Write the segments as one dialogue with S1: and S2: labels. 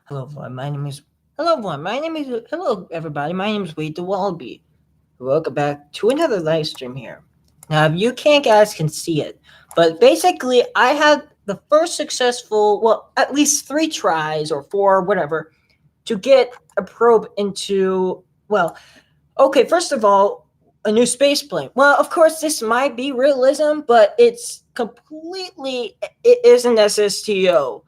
S1: Hello everyone, my name is Hello everybody, my name is Wade the Wallaby. Welcome back to another live stream here. Now if you can't guys can see it, but basically I had the first successful, well, at least 3 tries or 4, whatever, to get a probe into, well, okay, first of all, a new space plane. Well, of course, this might be realism, but it is an SSTO.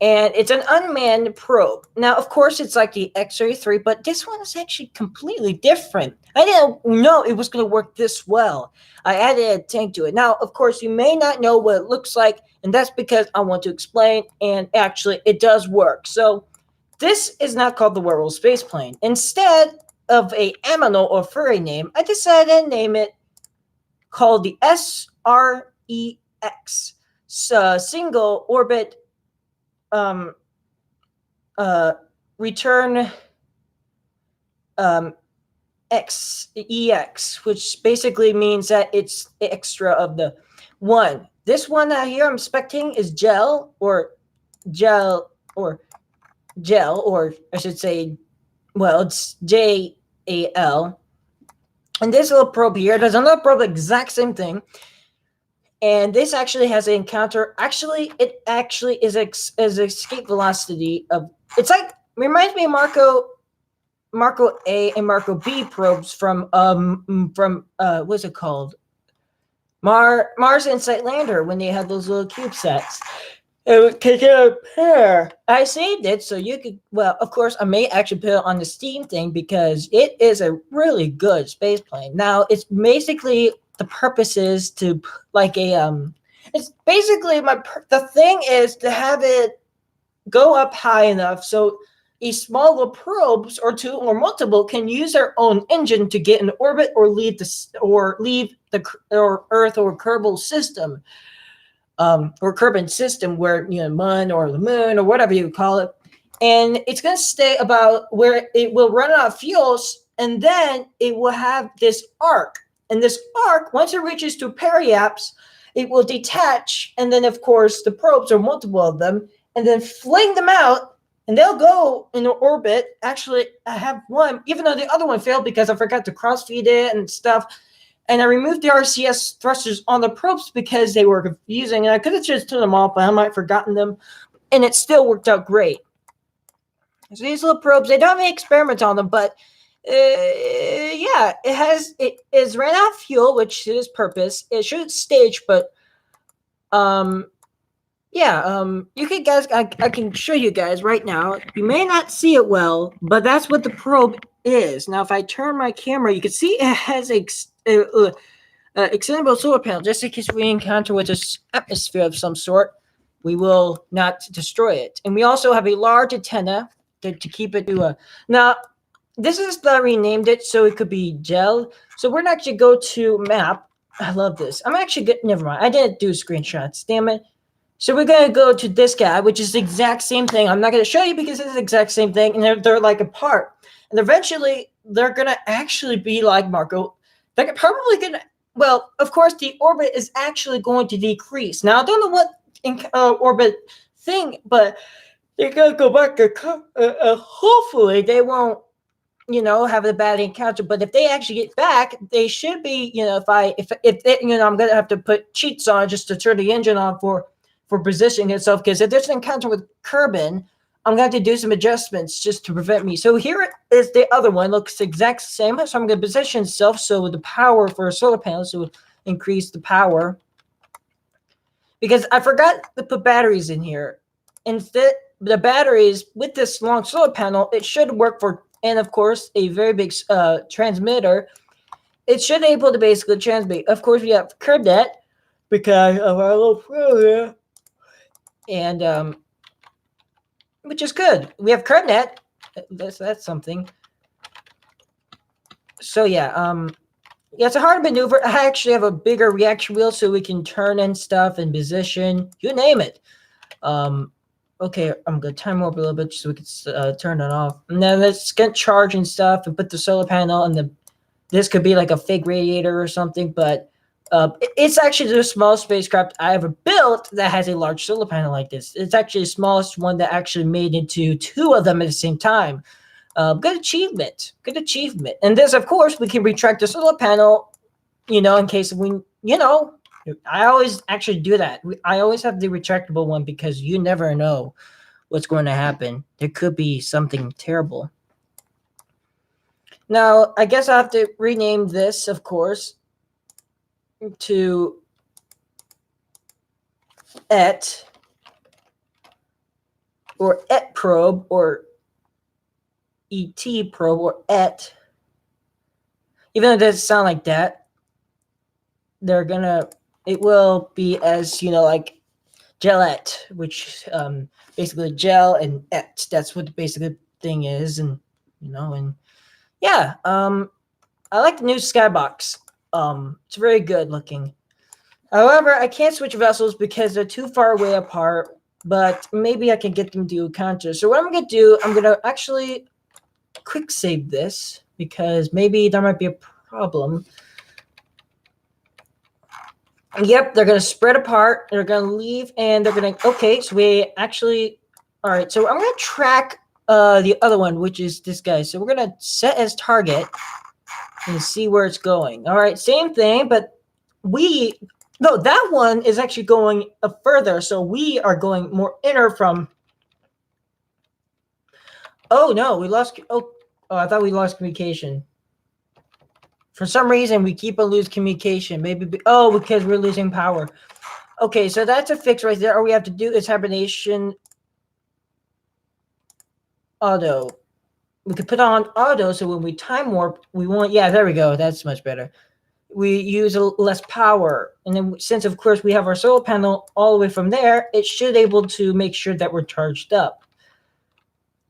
S1: And it's an unmanned probe. Now, of course, it's like the X-ray 3, but this one is actually completely different. I didn't know it was going to work this well. I added a tank to it. Now, of course, you may not know what it looks like, and that's because I want to explain, and actually, it does work. So, this is not called the Werewolf space plane. Instead of a aminal or furry name, I decided to name it called the SREX, single orbit um, return EX, which basically means that it's extra of the one. This one out here I'm expecting is gel or gel, or I should say, well, it's JAL. And this little probe here, there's another probe, exact same thing. And this actually has an encounter. Actually, it actually is escape velocity of. It's like reminds me of Marco A and Marco B probes from what's it called? Mars Insight Lander, when they had those little CubeSats. It could get a pair. I saved it so you could. Well, of course, I may actually put it on the Steam thing because it is a really good space plane. Now, it's basically the purpose is to like a It's basically the thing is to have it go up high enough so a small little probes or two or multiple can use their own engine to get in orbit or leave the Earth or Kerbal system. Or Kerbin system, where Mun or the moon or whatever you call it, and it's going to stay about where it will run out of fuels, and then it will have this arc. And this arc, once it reaches to periaps, it will detach, and then of course the probes, or multiple of them, and then fling them out, and they'll go in orbit. Actually, I have one, even though the other one failed because I forgot to crossfeed it and stuff. And I removed the RCS thrusters on the probes because they were confusing. And I could have just turned them off, but I might have forgotten them. And it still worked out great. So these little probes, they don't have any experiments on them, but yeah, it is ran out of fuel, which is purpose. It should stage, but you can guys, I can show you guys right now. You may not see it well, but that's what the probe is. Now, if I turn my camera, you can see it has extendable solar panel, just in case we encounter with this atmosphere of some sort, we will not destroy it. And we also have a large antenna to keep it to a. Now, this is I renamed it so it could be gel. So we're not actually go to map. I love this. I'm actually good. Never mind. I didn't do screenshots. Damn it. So we're gonna go to this guy, which is the exact same thing. I'm not gonna show you because it's the exact same thing, and they're like apart. And eventually, they're gonna actually be like Marco. They're probably gonna. Well, of course, the orbit is actually going to decrease. Now, I don't know what orbit thing, but they're gonna go back. Hopefully, they won't, have a bad encounter. But if they actually get back, they should be. I'm gonna have to put cheats on just to turn the engine on for positioning itself. Because if there's an encounter with Kerbin, I'm going to have to do some adjustments just to prevent me. So here is the other one. Looks the exact same. So I'm going to position itself so the power for a solar panel, so increase the power. Because I forgot to put batteries in here. Instead, the batteries with this long solar panel, it should work for, and of course, a very big transmitter. It should be able to basically transmit. Of course, we have CurbNet because of our little program. And which is good. We have CurbNet. That's something. So yeah, it's a hard maneuver. I actually have a bigger reaction wheel so we can turn and stuff and position. You name it. Okay, I'm gonna time warp a little bit so we can turn it off. And then let's get charge and stuff and put the solar panel and this could be like a fake radiator or something, but It's actually the smallest spacecraft I ever built that has a large solar panel like this. It's actually the smallest one that actually made into two of them at the same time. Good achievement. Good achievement. And this, of course, we can retract the solar panel, in case we, I always actually do that. I always have the retractable one because you never know what's going to happen. There could be something terrible. Now, I guess I have to rename this, of course, to ET or ET probe or ET probe or ET. Even though it doesn't sound like that, it will be as, like Gelette, which basically gel and et. That's what the basic thing is, and yeah, I like the new skybox. It's very good looking. However, I can't switch vessels because they're too far away apart. But maybe I can get them to encounter. So what I'm gonna do, I'm gonna actually quick save this because maybe there might be a problem. Yep, they're going to spread apart. They're going to leave, and they're going to... Okay, so we actually... All right, so I'm going to track the other one, which is this guy. So we're going to set as target and see where it's going. All right, same thing, but No, that one is actually going further, so we are going more inner from... Oh, no, we lost... Oh, I thought we lost communication. For some reason, we keep on losing communication. Maybe because we're losing power. Okay, so that's a fix right there. All we have to do is hibernation auto. We could put on auto so when we time warp, we won't... Yeah, there we go. That's much better. We use less power. And then since, of course, we have our solar panel all the way from there, it should able to make sure that we're charged up.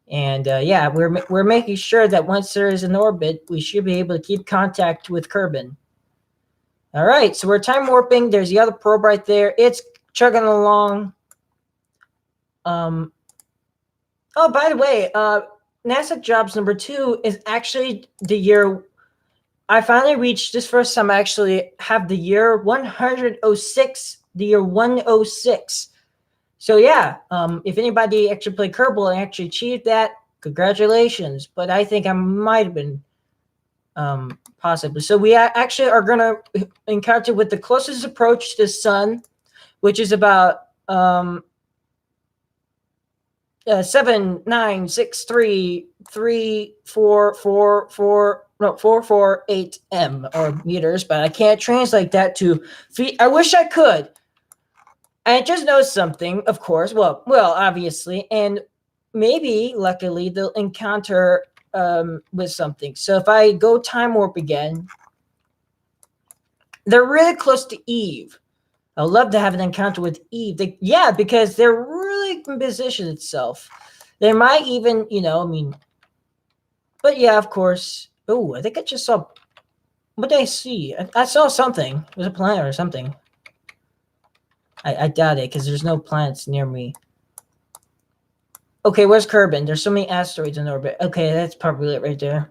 S1: And yeah, we're making sure that once there is an orbit, we should be able to keep contact with Kerbin. All right, so we're time warping. There's the other probe right there. It's chugging along. Oh, by the way, NASA jobs number 2 is actually the year I finally reached. This first time I actually have the year 106, the year 106. So yeah, if anybody actually played Kerbal and actually achieved that, congratulations. But I think I might have been possibly. So we actually are going to encounter with the closest approach to the sun, which is about 448 m or meters, but I can't translate that to feet. I wish I could. I just know something, of course. Well, obviously, and maybe, luckily, they'll encounter with something. So if I go time warp again, they're really close to Eve. I'd love to have an encounter with Eve. Because they're really in position itself. They might even, but yeah, of course. Oh, I think I just saw... What did I see? I saw something. It was a planet or something. I doubt it because there's no planets near me. Okay, where's Kerbin? There's so many asteroids in orbit. Okay, that's probably it right there.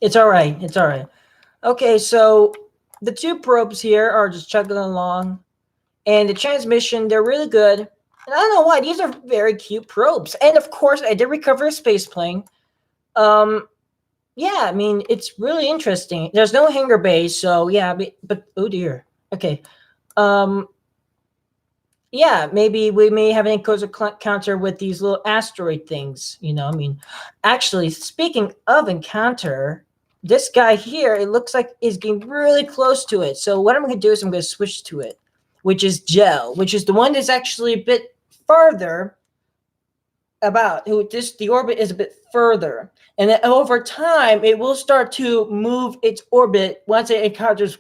S1: It's all right. It's all right. Okay, so the 2 probes here are just chugging along. And the transmission, they're really good. And I don't know why. These are very cute probes. And, of course, I did recover a space plane. Yeah, I mean, it's really interesting. There's no hangar bay, so yeah, but oh dear. Okay. Yeah, maybe we may have an encounter with these little asteroid things, Actually, speaking of encounter, this guy here, it looks like is getting really close to it. So what I'm going to do is I'm going to switch to it, which is Gel, which is the one that's actually a bit farther the orbit is a bit further. And then over time, it will start to move its orbit once it encounters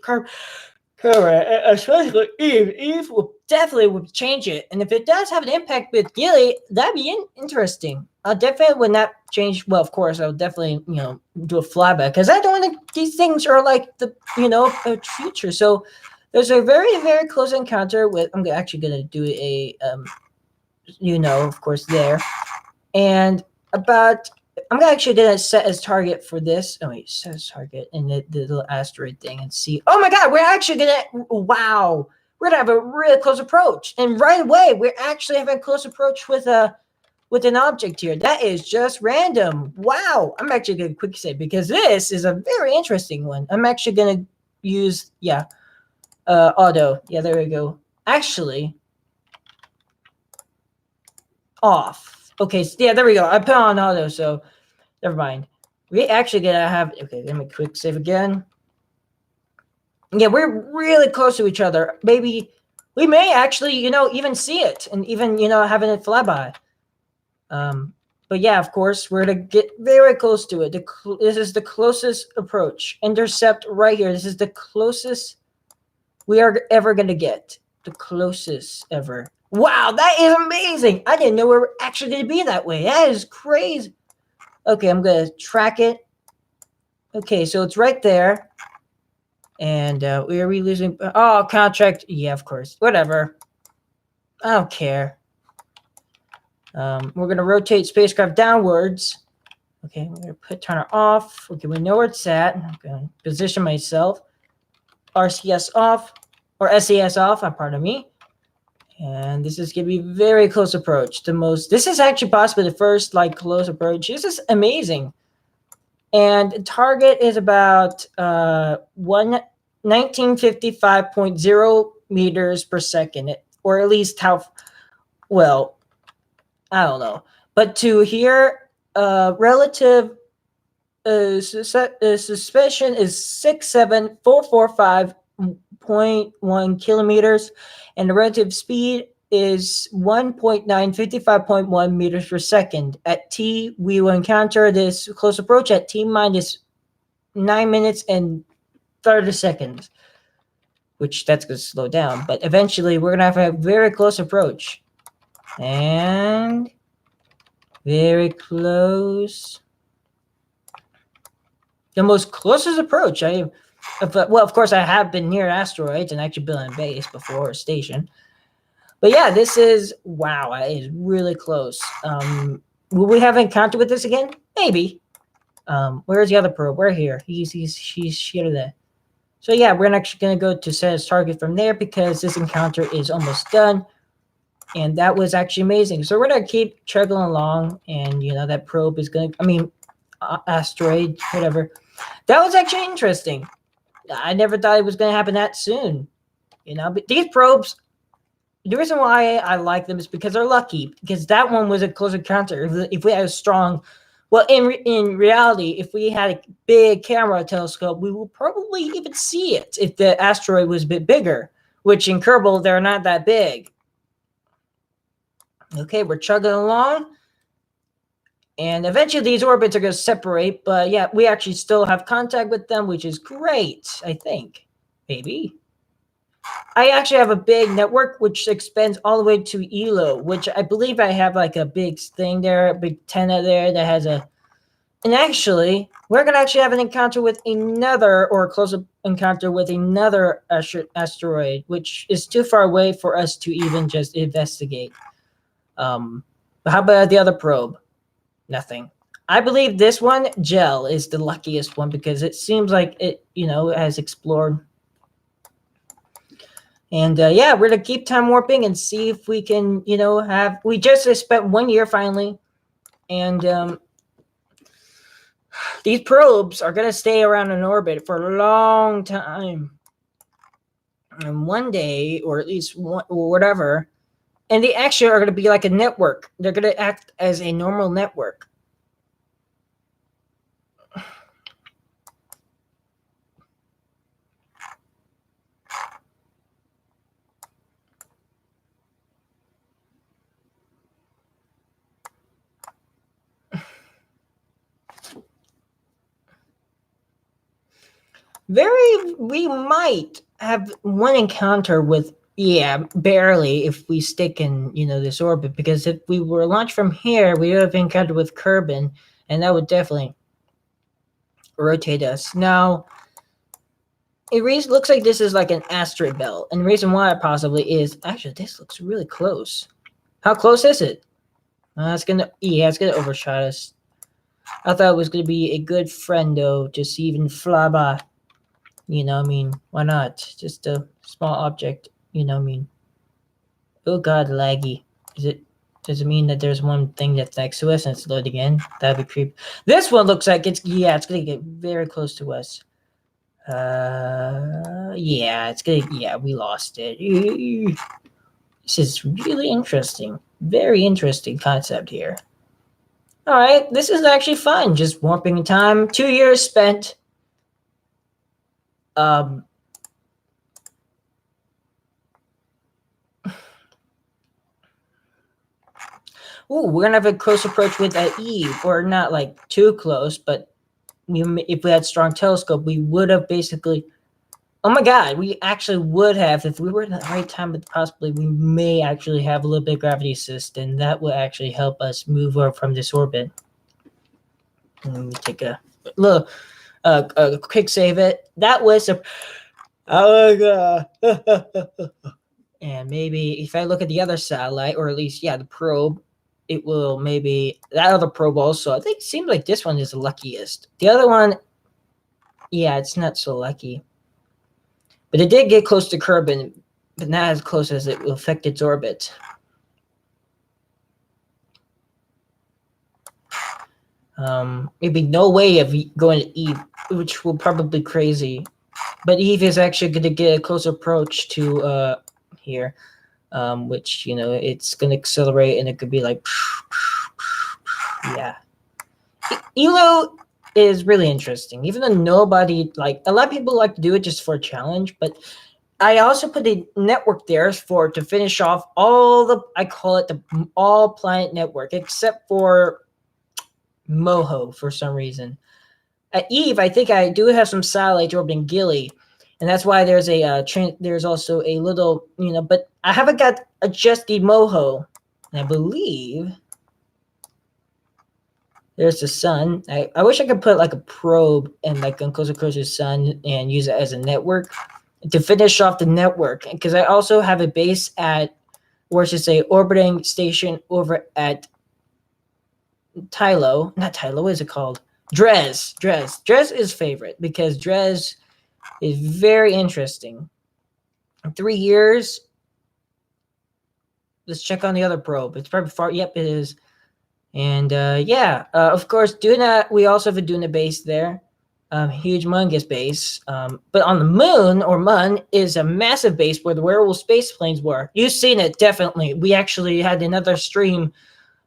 S1: especially Eve. Eve will definitely change it. And if it does have an impact with Gilly, that'd be interesting. I'll definitely, when that change, well, of course, I'll definitely, do a flyback. Because I don't think these things are like the, a future. So there's a very, very close encounter with... I'm actually going to do a, of course, there. And about I'm actually gonna set as target for this. Oh wait, set as target and the little asteroid thing and see. Oh my god, we're actually gonna wow. We're gonna have a really close approach. And right away, we're actually having a close approach with an object here. That is just random. Wow. I'm actually gonna quick save because this is a very interesting one. I'm actually gonna use auto. Yeah, there we go. Actually, off. Okay, so yeah, there we go. I put on auto, so never mind. We actually gonna have okay, let me quick save again. Yeah, we're really close to each other. Maybe we may actually, even see it and even, having it fly by. But yeah, of course, we're gonna get very close to it. This is the closest approach. Intercept right here. This is the closest we are ever gonna get. The closest ever. Wow, that is amazing! I didn't know we were actually gonna be that way. That is crazy. Okay, I'm gonna track it. Okay, so it's right there. And are we losing? Oh, contract. Yeah, of course. Whatever. I don't care. We're going to rotate spacecraft downwards. Okay, we're going to turn it off. Okay, we know where it's at. I'm going to position myself. RCS off, or SES off, pardon me. And this is going to be very close approach. This is actually possibly the first, close approach. This is amazing. And target is about 1955.0 meters per second, or at least well, I don't know. But to here, relative suspicion is 67445.1 kilometers, and the relative speed is 1.955.1 meters per second. At T, we will encounter this close approach at T minus 9 minutes and 30 seconds, which that's going to slow down. But eventually, we're going to have a very close approach. And very close. The most closest approach. Well, of course, I have been near asteroids and actually built a base before, a station. But yeah, this is, wow, it is really close. Will we have an encounter with this again? Maybe. Where's the other probe? We're here. She's here there. So yeah, we're actually going to go to set as target from there because this encounter is almost done. And that was actually amazing. So we're going to keep chugging along. And, that probe is going to, asteroid, whatever. That was actually interesting. I never thought it was going to happen that soon. But these probes, the reason why I like them is because they're lucky. Because that one was a close encounter. If we had a strong, well, in reality, if we had a big camera telescope, we will probably even see it if the asteroid was a bit bigger. Which in Kerbal, they're not that big. Okay, we're chugging along. And eventually these orbits are going to separate. But yeah, we actually still have contact with them, which is great, I think. Maybe. I actually have a big network, which extends all the way to ELO, which I believe I have a big thing there, a big antenna there that has a... And actually, we're going to actually have an encounter with another, or a close encounter with another asteroid, which is too far away for us to even just investigate. But how about the other probe? Nothing. I believe this one, Gel, is the luckiest one because it seems like it, has explored. And yeah, we're going to keep time warping and see if we can, we just spent 1 year finally. And these probes are going to stay around in orbit for a long time. And one day, or at least one, or whatever, and they actually are going to be like a network. They're going to act as a normal network. We might have one encounter with, yeah, barely, if we stick in, this orbit, because if we were launched from here, we would have encountered with Kerbin, and that would definitely rotate us. Now, it looks like this is like an asteroid belt, and the reason why it possibly is, actually, this looks really close. How close is it? It's gonna overshot us. I thought it was going to be a good friend, though, just even fly by. I mean, why not? Just a small object, I mean. Oh god, laggy. Is it? Does it mean that there's one thing that's next to us and it's loading in? That'd be creepy. This one looks like it's gonna get very close to us. Yeah, we lost it. This is really interesting. Very interesting concept here. All right, this is actually fun. Just warping in time. 2 years spent. Um, Ooh, we're gonna have a close approach with Eve, or not like too close, but if we had strong telescope, we would have basically. Oh my god, we actually would have, if we were in the right time, but possibly we may actually have a little bit of gravity assist, and that would actually help us move over from this orbit. And let me take a little, quick save it. That was a. Oh my god. And maybe if I look at the other satellite, or at least, the probe, it will maybe, that other probe also, I think it seems like this one is the luckiest. The other one, it's not so lucky. But it did get close to Kerbin, but not as close as it will affect its orbit. Maybe no way of going to Eve, which will probably be crazy. But Eve is actually going to get a close approach to here, which, it's going to accelerate, and it could be like, yeah. Elo is really interesting, even though nobody, like, a lot of people like to do it just for a challenge, but I also put a network there to finish off I call it the all planet network, except for Moho for some reason. At Eve, I think I do have some satellites orbiting Gilly, and that's why there's there's also a little, but I haven't got adjusted Moho, and I believe there's the sun. I wish I could put like a probe and like closer to the sun and use it as a network to finish off the network, because I also have a base or I should say orbiting station over at Tylo. Not Tylo, what is it called? Dres is favorite, because Dres is very interesting. In 3 years, let's check on the other probe. It's probably far. Yep, it is. And of course, Duna. We also have a Duna base there. Huge Mungus base. But on the moon, or Mun, is a massive base where the wearable space planes were. You've seen it, definitely. We actually had another stream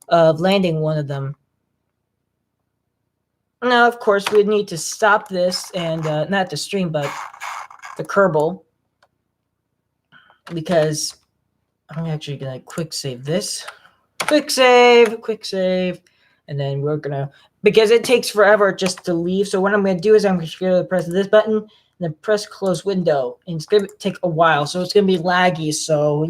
S1: of landing one of them. Now, of course, we need to stop this, and not the stream, but the Kerbal, because I'm actually going to quick save this. Quick save, and then we're going to, because it takes forever just to leave. So what I'm going to do is I'm going to press this button and then press close window, and it's going to take a while. So it's going to be laggy. So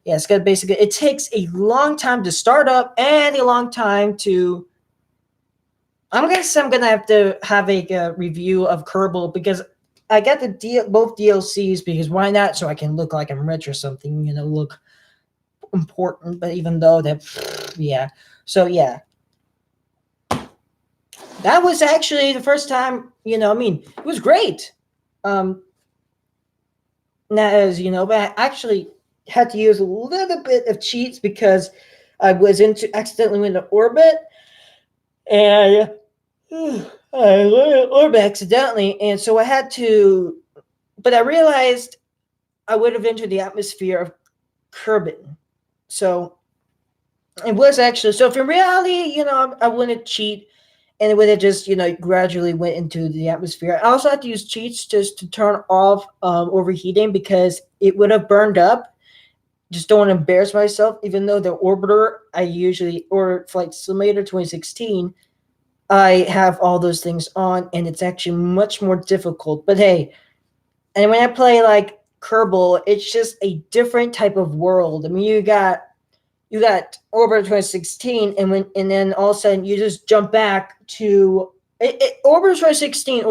S1: it's going to basically, it takes a long time to start up and a long time to, I'm going to have to have a review of Kerbal, because I got both DLCs, because why not? So I can look like I'm rich or something, look important. But even though that, so that was actually the first time, it was great. Now, as you know, but I actually had to use a little bit of cheats, because I was accidentally went into orbit, and I went orbit accidentally, and so I had to, but I realized I would have entered the atmosphere of Kerbin. So it was actually, so if in reality, I wouldn't cheat, and it would have just, gradually went into the atmosphere. I also had to use cheats just to turn off overheating, because it would have burned up. Just don't want to embarrass myself, even though the orbiter I usually, or Flight Simulator 2016, I have all those things on, and it's actually much more difficult. But hey, and when I play like Kerbal, it's just a different type of world. I mean, you got Orbiter 2016, and then all of a sudden you just jump back to Orbiter 2016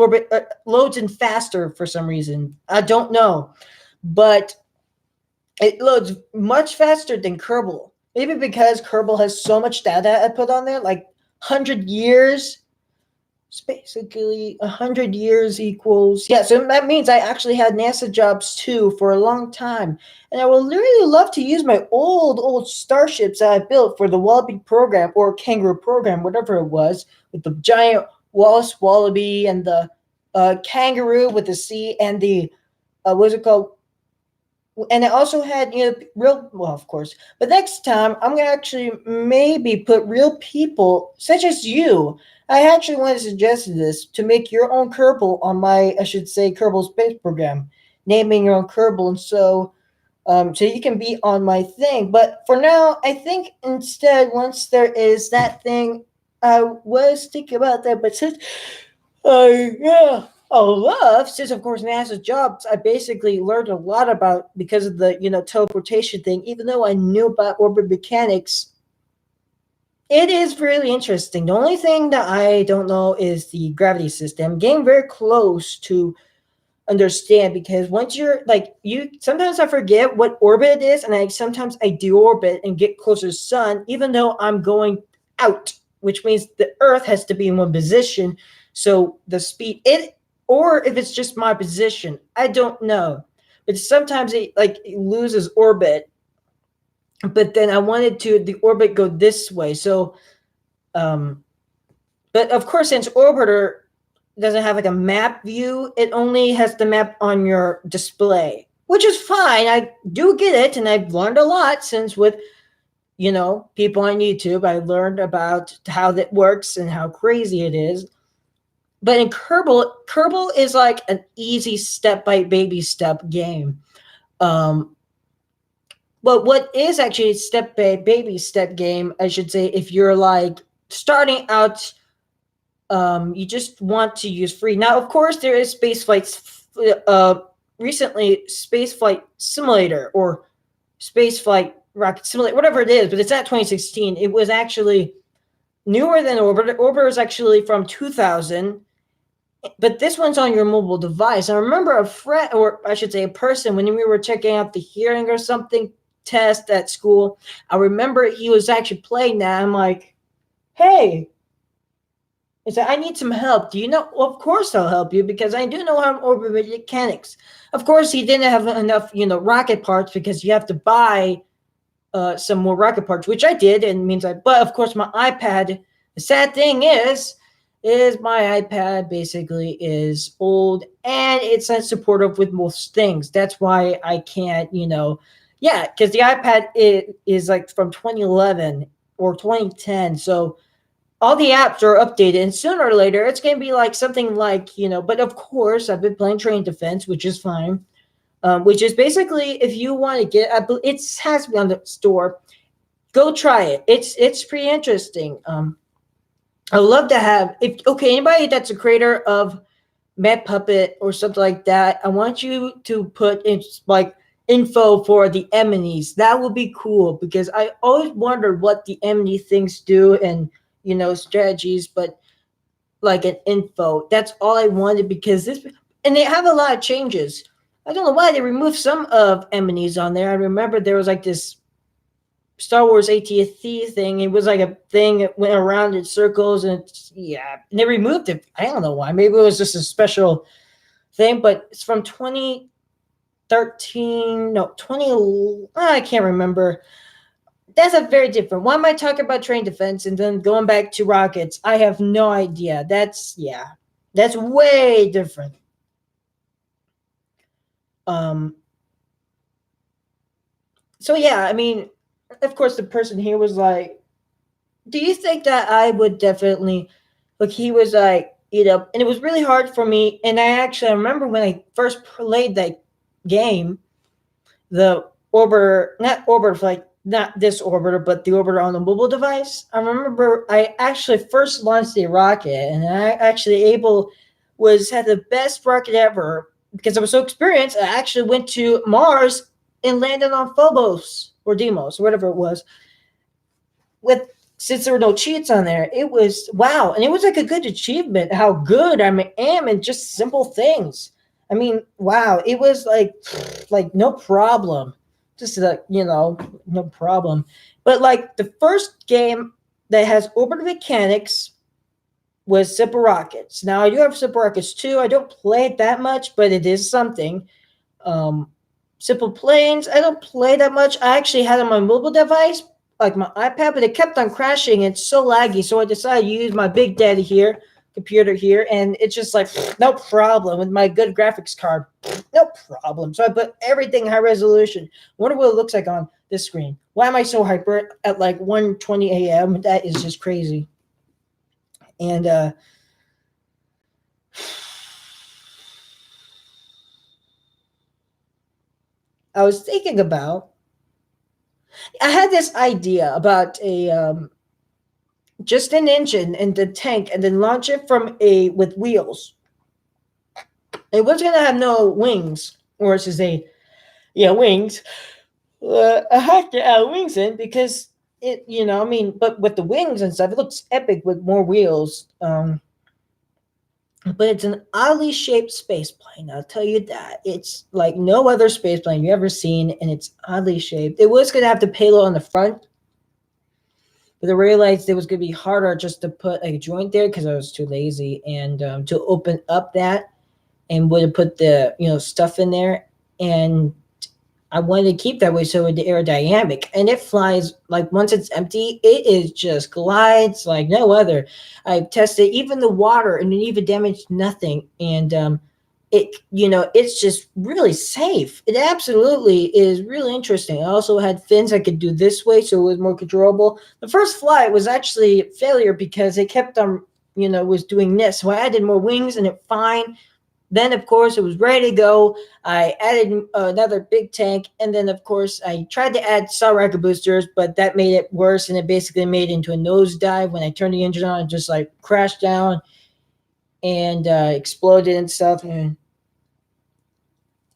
S1: loads in faster for some reason. I don't know, but it loads much faster than Kerbal. Maybe because Kerbal has so much data I put on there, like 100 years. It's basically 100 years equals, yeah. So that means I actually had NASA jobs too for a long time, and I would really love to use my old starships that I built for the Wallaby program or Kangaroo program, whatever it was, with the giant Wallace Wallaby and the kangaroo with the C and the what is it called? And I also had real, well, of course, but next time I'm gonna actually maybe put real people such as you. I actually want to suggest this to make your own Kerbal on my, I should say, Kerbal space program, naming your own Kerbal, and so you can be on my thing. But for now, I think instead, once there is that thing, I was thinking about that. But since yeah. Oh, love. Since of course NASA's jobs, I basically learned a lot about because of the teleportation thing. Even though I knew about orbit mechanics, it is really interesting. The only thing that I don't know is the gravity system. Getting very close to understand because once you're like you, sometimes I forget what orbit it is, and I deorbit and get closer to the sun, even though I'm going out, which means the Earth has to be in one position. So the speed it, or if it's just my position, I don't know. But sometimes it loses orbit. But then I wanted to the orbit go this way. So um but of course, since orbiter doesn't have like a map view, it only has the map on your display, which is fine. I do get it, and I've learned a lot since with people on YouTube. I learned about how that works and how crazy it is. But in Kerbal is like an easy step by baby step game. Um, but what is actually a step by baby step game, I should say, if you're like starting out, you just want to use free. Now, of course, there is recently Spaceflight Simulator or Spaceflight Rocket Simulator, whatever it is, but it's at 2016. It was actually newer than Orbiter. Orbiter is actually from 2000, but this one's on your mobile device. I remember a friend, or I should say a person, when we were checking out the hearing or something test at school, I remember he was actually playing that. I'm like, hey, he said, I need some help. Do you know? Well, of course I'll help you because I do know how orbit mechanics. Of course, he didn't have enough, rocket parts because you have to buy some more rocket parts, which I did, and means but of course my iPad. The sad thing is my iPad basically is old and it's not supportive with most things. That's why I can't, yeah, because the iPad is like from 2011 or 2010, so all the apps are updated, and sooner or later it's going to be like something like but of course I've been playing Train Defense, which is fine, which is basically if you want to get it has to be on the store, go try it. It's pretty interesting. I love to have, if okay, anybody that's a creator of Mad Puppet or something like that, I want you to put in like info for the Eminies. That would be cool because I always wondered what the Emini things do and strategies, but like an info. That's all I wanted because this, and they have a lot of changes. I don't know why they removed some of Eminie's on there. I remember there was like this Star Wars AT&T thing. It was like a thing that went around in circles, and and they removed it. I don't know why. Maybe it was just a special thing, but it's from 2013. No, 20. I can't remember. That's a very different. Why am I talking about Train Defense and then going back to rockets? I have no idea. That's way different. Um. So yeah, I mean, of course, the person here was like, "Do you think that I would definitely?" Look, he was like, and it was really hard for me. And I remember when I first played that game, the orbiter, not orbiter, like not this orbiter, but the orbiter on the mobile device. I remember I actually first launched a rocket, and I actually had the best rocket ever because I was so experienced. I actually went to Mars and landed on Phobos or Deimos, or whatever it was. With since there were no cheats on there, it was wow, and it was like a good achievement. How good I am in just simple things. I mean, wow, it was like no problem, just no problem. But like the first game, that has orbital mechanics with simple rockets. Now I do have simple rockets too. I don't play it that much, but it is something. Um, Simple planes, I don't play that much. I actually had it on my mobile device, like my iPad, but it kept on crashing. It's so laggy, so I decided to use my big daddy here, computer here, and it's just like no problem with my good graphics card, no problem. So I put everything high resolution. Wonder what it looks like on this screen. Why am I so hyper at like 1:20 a.m.? That is just crazy. And I was thinking about. I had this idea about a just an engine and the tank, and then launch it from a with wheels. It was gonna have no wings, or should say, yeah, wings. I had to add wings in because it, I mean, but with the wings and stuff, it looks epic with more wheels. But it's an oddly shaped space plane. I'll tell you that. It's like no other space plane you ever seen, and it's oddly shaped. It was gonna have the payload on the front, but I realized it was gonna be harder just to put a joint there because I was too lazy and to open up that and would have put the stuff in there, and I wanted to keep that way so the aerodynamic, and it flies like once it's empty, it is just glides like no other. I've tested even the water, and it even damaged nothing, and it's just really safe. It absolutely is really interesting. I also had fins I could do this way, so it was more controllable. The first flight was actually a failure because it kept on was doing this, so I added more wings and it fine. Then, of course, it was ready to go. I added another big tank, and then, of course, I tried to add saw rocket boosters, but that made it worse, and it basically made it into a nosedive. When I turned the engine on, it just like crashed down and exploded and stuff. And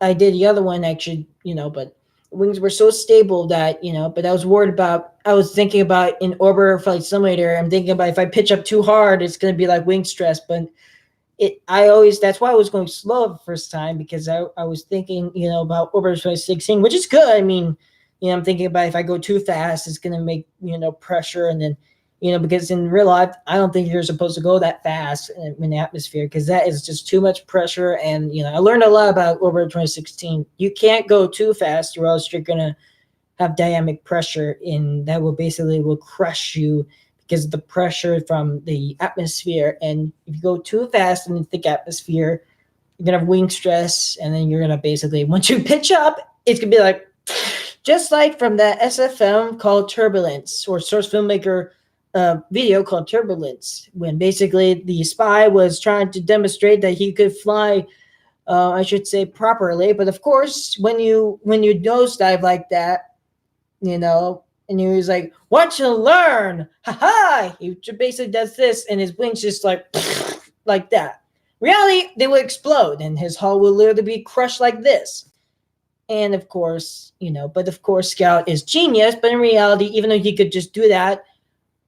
S1: I did the other one actually, but wings were so stable that But I was worried about. I was thinking about in orbiter flight simulator. I'm thinking about if I pitch up too hard, it's going to be like wing stress, but that's why I was going slow the first time because I was thinking about over 2016, which is good. I mean, I'm thinking about if I go too fast, it's going to make pressure, and then because in real life I don't think you're supposed to go that fast in the atmosphere because that is just too much pressure. And I learned a lot about over 2016. You can't go too fast or else you're going to have dynamic pressure, and that will crush you because of the pressure from the atmosphere. And if you go too fast in the thick atmosphere, you're gonna have wing stress, and then you're gonna basically once you pitch up, it's gonna be like just like from that SFM called Turbulence, or source filmmaker video called Turbulence, when basically the spy was trying to demonstrate that he could fly. I should say properly, but of course, when you nosedive like that, and he was like, "Want you learn? Ha ha!" He basically does this, and his wings just like that. Reality, they will explode, and his hull will literally be crushed like this. And of course, but of course, Scout is genius. But in reality, even though he could just do that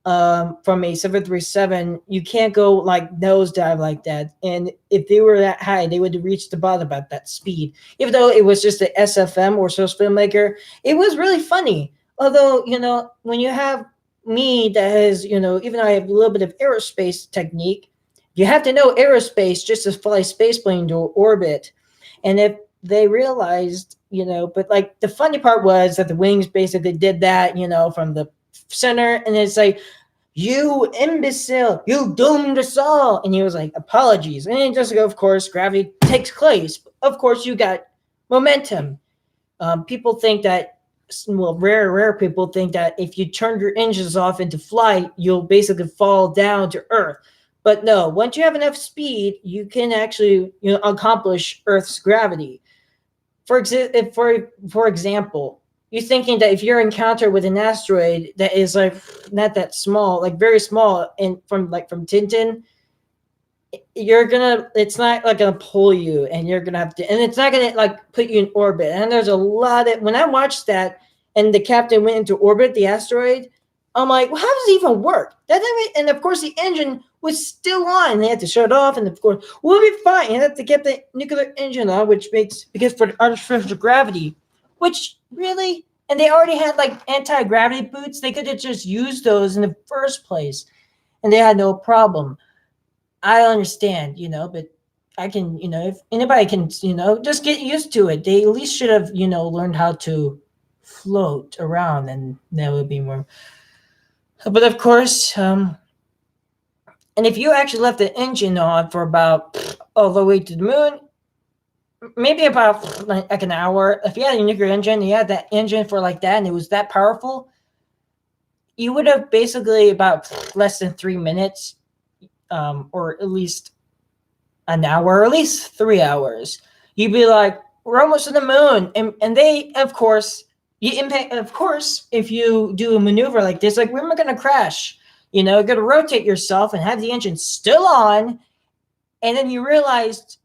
S1: from a 737, you can't go like nosedive like that. And if they were that high, they would reach the bottom at that speed. Even though it was just a SFM or source filmmaker, it was really funny. Although, when you have me that has, even though I have a little bit of aerospace technique, you have to know aerospace just to fly spaceplane to orbit. And if they realized, but like the funny part was that the wings basically did that, from the center, and it's like, "You imbecile, you doomed us all." And he was like, "Apologies." And then just of course, gravity takes place. Of course, you got momentum. People think that, well, rare people think that if you turn your engines off into flight, you'll basically fall down to Earth. But no, once you have enough speed, you can actually accomplish Earth's gravity. For example, you're thinking that if you're encountered with an asteroid that is like not that small, like very small, and from Tintin, it's not like gonna pull you, and you're gonna have to, and it's not gonna like put you in orbit. And there's a lot of, when I watched that and the captain went into orbit, the asteroid, I'm like, well, how does it even work? And of course the engine was still on. They had to shut it off, and of course we'll be fine. You have to get the nuclear engine on, which makes, because for the artificial gravity, which really, And they already had like anti-gravity boots. They could have just used those in the first place, and they had no problem. I understand, but I can, if anybody can, just get used to it. They at least should have, learned how to float around, and that would be more. But of course, and if you actually left the engine on for about all the way to the moon, maybe about like an hour. If you had a nuclear engine, you had that engine for like that, and it was that powerful, you would have basically about less than 3 minutes, or at least an hour, or at least 3 hours. You'd be like, we're almost to the moon, and they, of course, you impact. Of course, if you do a maneuver like this, like we're not going to crash. You're going to rotate yourself and have the engine still on, and then you realized,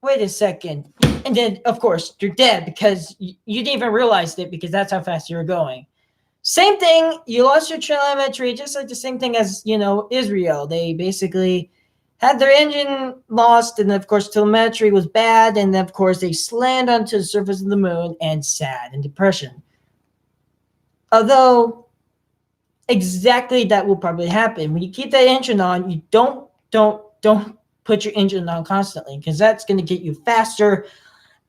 S1: wait a second, and then of course you're dead because you didn't even realize it because that's how fast you were going. Same thing, you lost your telemetry, just like the same thing as Israel. They basically had their engine lost, and of course telemetry was bad, and of course they slammed onto the surface of the moon and sad and depression. Although exactly that will probably happen when you keep that engine on. You don't put your engine on constantly, because that's going to get you faster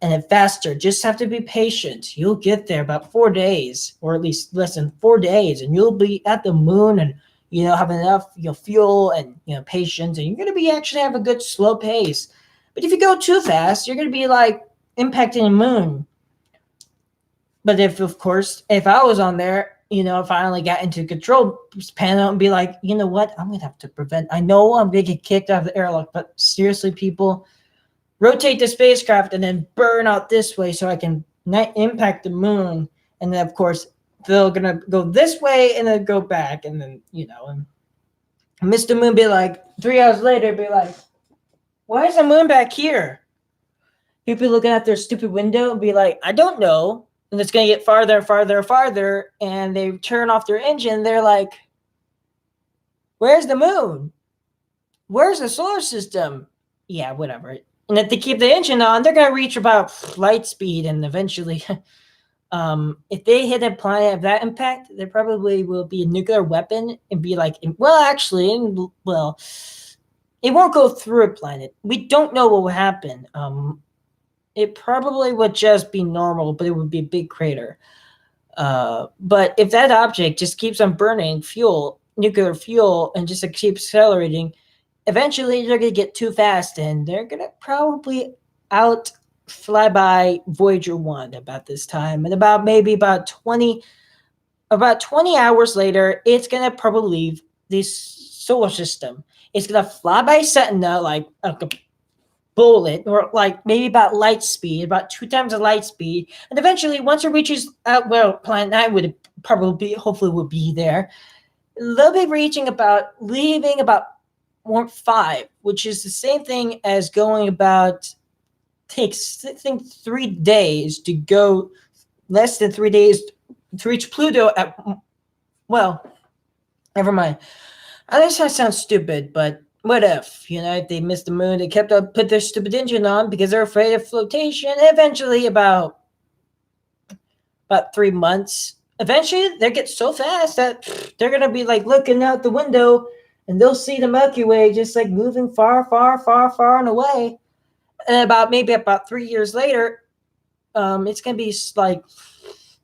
S1: and then faster. Just have to be patient. You'll get there about 4 days, or at least less than 4 days, and you'll be at the moon, and have enough fuel and patience, and you're going to be actually have a good slow pace. But if you go too fast, you're going to be like impacting the moon. But if I was on there, if I only got into control panel and be like, you know what, I'm going to have to prevent, I know I'm going to get kicked out of the airlock, but seriously, people, rotate the spacecraft and then burn out this way so I can not impact the moon. And then, of course, they're going to go this way and then go back. And then, and Mr. Moon be like, 3 hours later, be like, why is the moon back here? People looking at their stupid window and be like, I don't know. And it's going to get farther and farther and farther. And they turn off their engine. They're like, where's the moon? Where's the solar system? Yeah, whatever. And if they keep the engine on, they're going to reach about light speed. And eventually, if they hit a planet of that impact, there probably will be a nuclear weapon and be like, well, actually, it won't go through a planet. We don't know what will happen. It probably would just be normal, but it would be a big crater. But if that object just keeps on burning fuel, nuclear fuel, and just keeps accelerating, eventually they're going to get too fast, and they're going to probably fly by Voyager 1 about this time. And about 20 hours later, it's going to probably leave this solar system. It's going to fly by Sentinel like a bullet, or like maybe about light speed, about 2 times the light speed. And eventually, once it reaches Planet 9 hopefully would be there. They'll be leaving about 5, which is the same thing as going takes, I think, 3 days to go, less than 3 days to reach Pluto never mind. I know that sounds stupid, but what if they missed the moon, they put their stupid engine on because they're afraid of flotation, and eventually about 3 months, eventually they get so fast that they're going to be like looking out the window, and they'll see the Milky Way just like moving far, far, far, far and away. And about 3 years later, it's going to be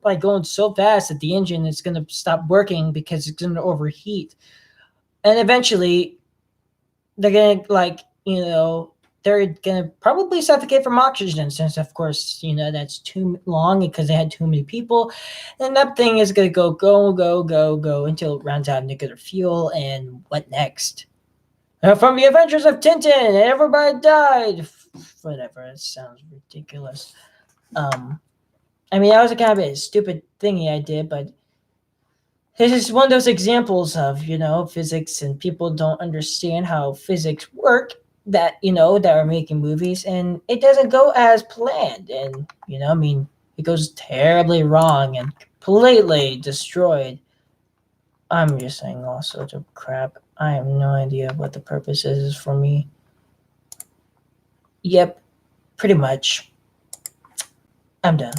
S1: like going so fast that the engine is going to stop working because it's going to overheat. And eventually, they're going to they're going to probably suffocate from oxygen, since, of course, that's too long because they had too many people. And that thing is going to go until it runs out of nuclear fuel. And what next? From the Adventures of Tintin, everybody died. Whatever, it sounds ridiculous. That was a kind of a stupid thingy I did, but this is one of those examples of, physics, and people don't understand how physics work, that are making movies, and it doesn't go as planned, and it goes terribly wrong and completely destroyed. I'm just saying all sorts of crap. I have no idea what the purpose is for me. Yep, pretty much. I'm done.